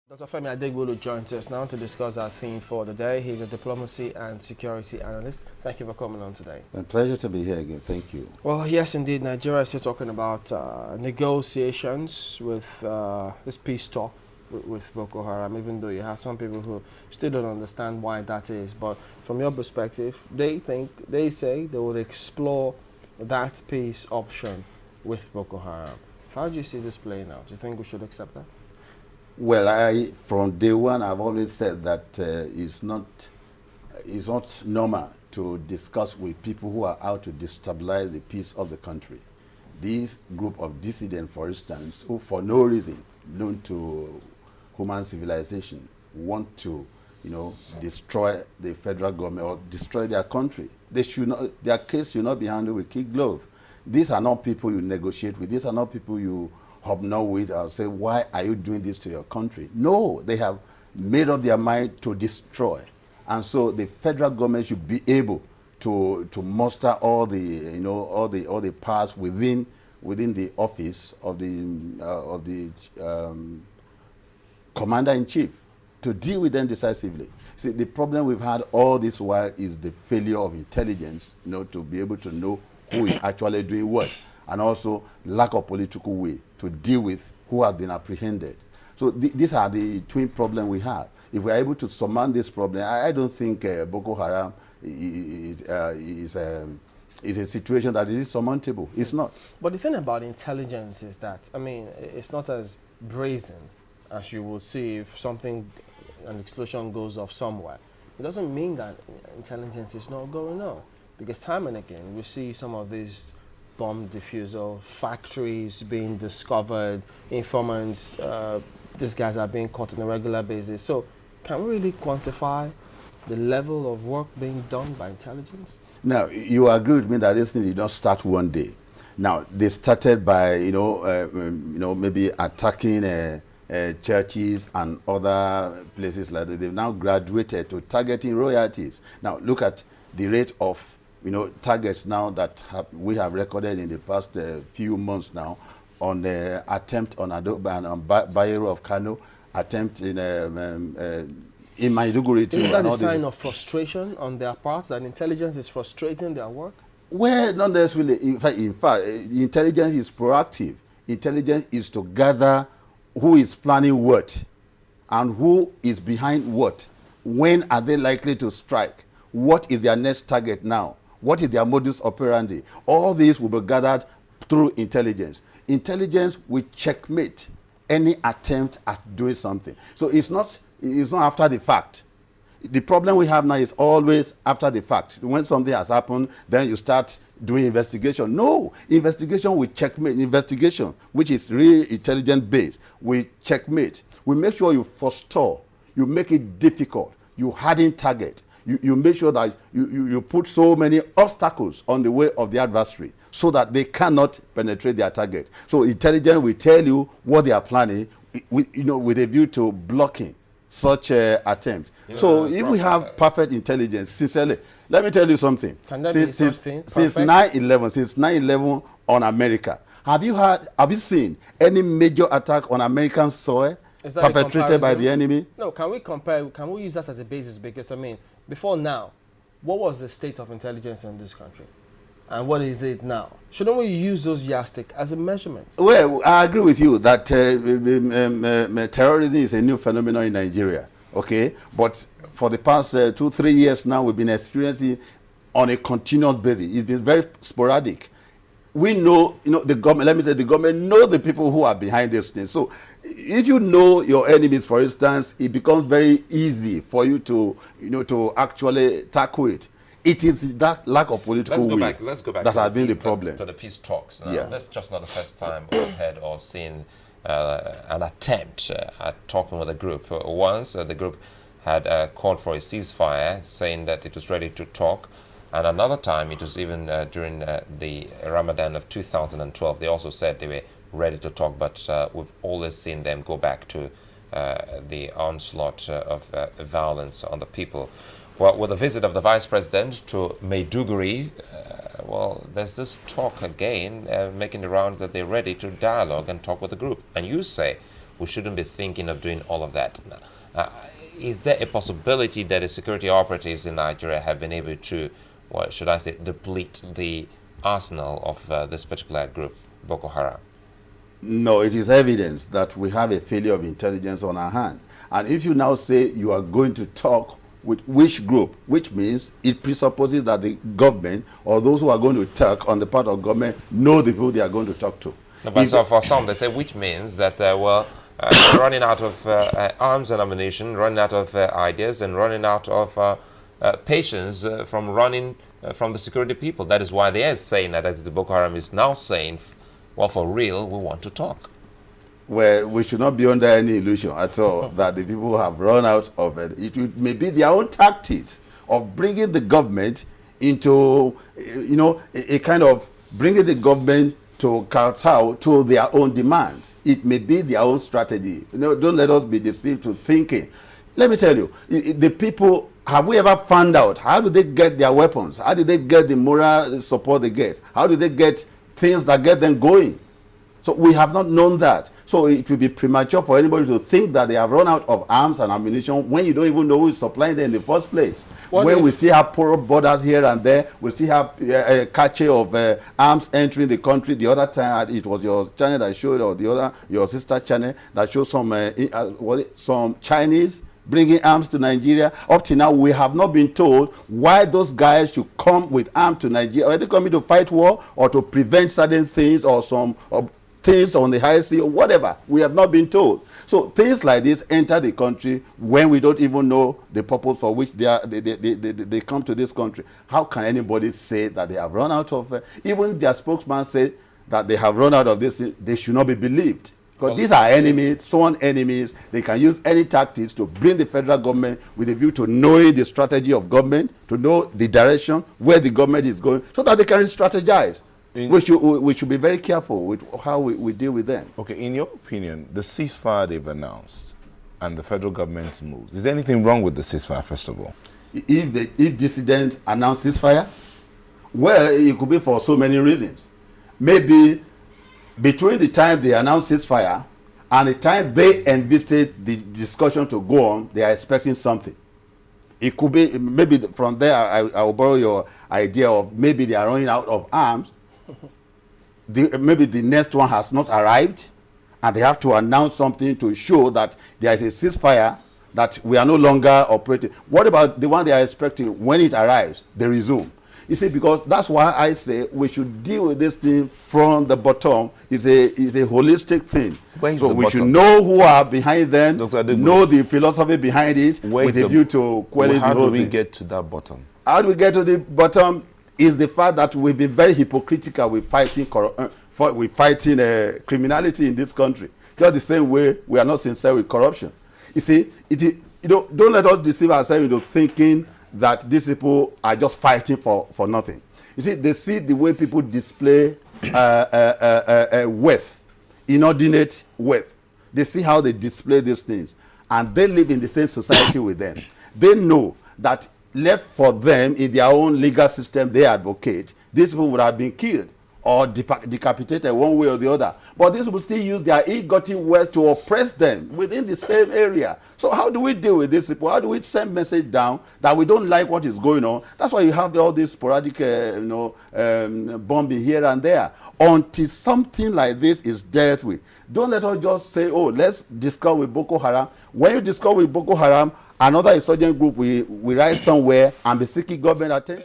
Dr. Femi Adegbulu joins us now to discuss our theme for the day. He's a diplomacy and security analyst. Thank you for coming on today. A pleasure to be here again. Thank you. Well, yes, indeed. Nigeria is still talking about negotiations with this peace talk with Boko Haram, even though you have some people who still don't understand why that is. But from your perspective, they say they will explore that peace option with Boko Haram. How do you see this playing out? Do you think we should accept that? Well, from day one, I've always said that it's not normal to discuss with people who are out to destabilize the peace of the country. This group of dissidents, for instance, who for no reason known to human civilization want to, destroy the federal government or destroy their country. Their case should not be handled with kid glove. These are not people you negotiate with. These are not people you hobnob with or say, why are you doing this to your country? No, they have made up their mind to destroy. And so the federal government should be able to muster all the powers within the office of the commander-in-chief to deal with them decisively. See, the problem we've had all this while is the failure of intelligence, to be able to know who is actually doing what, and also lack of political will to deal with who have been apprehended. So these are the twin problems we have. If we are able to surmount this problem, I don't think Boko Haram is a situation that is surmountable. It's not. But the thing about intelligence is that, it's not as brazen as you will see if an explosion goes off somewhere. It doesn't mean that intelligence is not going on. Because time and again, we see some of these bomb diffuser factories being discovered, informants, these guys are being caught on a regular basis. So can we really quantify the level of work being done by intelligence? Now, you agree with me that this thing did not start one day. Now, they started by, maybe attacking churches and other places like that. They've now graduated to targeting royalties. Now, look at the rate of targets now that we have recorded in the past few months now on the attempt on Bayero of Kano, attempt in Maiduguri. Isn't that a sign of frustration on their part, that intelligence is frustrating their work? Well, not necessarily. In fact, intelligence is proactive. Intelligence is to gather who is planning what and who is behind what. When are they likely to strike? What is their next target now? What is their modus operandi? All these will be gathered through intelligence. Intelligence will checkmate any attempt at doing something. So it's not after the fact. The problem we have now is always after the fact. When something has happened, then you start doing investigation. No, investigation will checkmate. Investigation, which is really intelligence based, will checkmate. We make sure you forestall. You make it difficult. You harden target. You make sure that you put so many obstacles on the way of the adversary so that they cannot penetrate their target. So intelligence will tell you what they are planning, with a view to blocking such attempts. So if we have perfect intelligence, sincerely, let me tell you something. Can that be something? Since 9/11 on America, have you seen any major attack on American soil perpetrated by the enemy? No, can we compare? Can we use that as a basis? Because before now, what was the state of intelligence in this country? And what is it now? Shouldn't we use those yardsticks as a measurement? Well, I agree with you that terrorism is a new phenomenon in Nigeria, okay? But for the past 2-3 years now, we've been experiencing on a continuous basis. It's been very sporadic. We know, the government, let me say the government know the people who are behind these things. So if you know your enemies, for instance, it becomes very easy for you to, to actually tackle it. It is that lack of political will let's go back that has been the problem. To the peace talks. Now, Yeah. That's just not the first time we've had or seen an attempt at talking with a group. Once the group had called for a ceasefire, saying that it was ready to talk. And another time, it was even during the Ramadan of 2012, they also said they were ready to talk, but we've always seen them go back to the onslaught of violence on the people. Well, with the visit of the Vice President to Maiduguri, there's this talk again, making the rounds that they're ready to dialogue and talk with the group. And you say, we shouldn't be thinking of doing all of that. Is there a possibility that the security operatives in Nigeria have been able to, what should I say, deplete the arsenal of this particular group, Boko Haram? No, it is evidence that we have a failure of intelligence on our hand. And if you now say you are going to talk with which group, which means it presupposes that the government or those who are going to talk on the part of government know the people they are going to talk to. No, but so for some, they say, which means that running out of arms and ammunition, running out of ideas, and running out of patience from running from the security people. That is why they are saying that, as the Boko Haram is now saying, well, for real, we want to talk. Well, we should not be under any illusion at all that the people have run out of it. It may be their own tactics of bringing the government into, a kind of bringing the government to kowtow to their own demands. It may be their own strategy. Don't let us be deceived to thinking. Let me tell you, the people, have we ever found out how do they get their weapons? How do they get the moral support they get? How do they get things that get them going? So we have not known that. So it will be premature for anybody to think that they have run out of arms and ammunition when you don't even know who is supplying them in the first place. When we see have porous borders here and there, we see have a cache of arms entering the country. The other time, it was your channel that showed, or the other, your sister channel that showed some Chinese bringing arms to Nigeria. Up to now, we have not been told why those guys should come with arms to Nigeria. Are they coming to fight war or to prevent certain things or some things on the high sea or whatever? We have not been told. So things like this enter the country when we don't even know the purpose for which they come to this country. How can anybody say that they have run out of even their spokesman said that they have run out of this thing? They should not be believed. Because these are enemies, sworn enemies. They can use any tactics to bring the federal government with a view to knowing the strategy of government, to know the direction, where the government is going, so that they can strategize. We should be very careful with how we deal with them. Okay, in your opinion, the ceasefire they've announced and the federal government's moves, is there anything wrong with the ceasefire, first of all? If dissidents announce ceasefire, well, it could be for so many reasons. Maybe between the time they announce ceasefire and the time they envisage the discussion to go on, they are expecting something. It could be, maybe from there, I will borrow your idea of maybe they are running out of arms. Maybe the next one has not arrived, and they have to announce something to show that there is a ceasefire, that we are no longer operating. What about the one they are expecting? When it arrives, they resume. You see, because that's why I say we should deal with this thing from the bottom. It's a holistic thing. So we should know who are behind them, know the philosophy behind it, with a view to quelling the whole thing. How do we get to that bottom? How do we get to the bottom is the fact that we've been very hypocritical with fighting criminality in this country. Just the same way we are not sincere with corruption. You see, don't let us deceive ourselves into thinking that these people are just fighting for nothing. You see, they see the way people display wealth, inordinate wealth. They see how they display these things, and they live in the same society with them. They know that left for them in their own legal system they advocate, these people would have been killed or decapitated one way or the other. But these people still use their ill-gotten wealth to oppress them within the same area. So how do we deal with these people? How do we send message down that we don't like what is going on? That's why you have all this sporadic bombing here and there. Until something like this is dealt with. Don't let us just say, oh, let's discuss with Boko Haram. When you discuss with Boko Haram, another insurgent group will rise somewhere and be seeking government attention.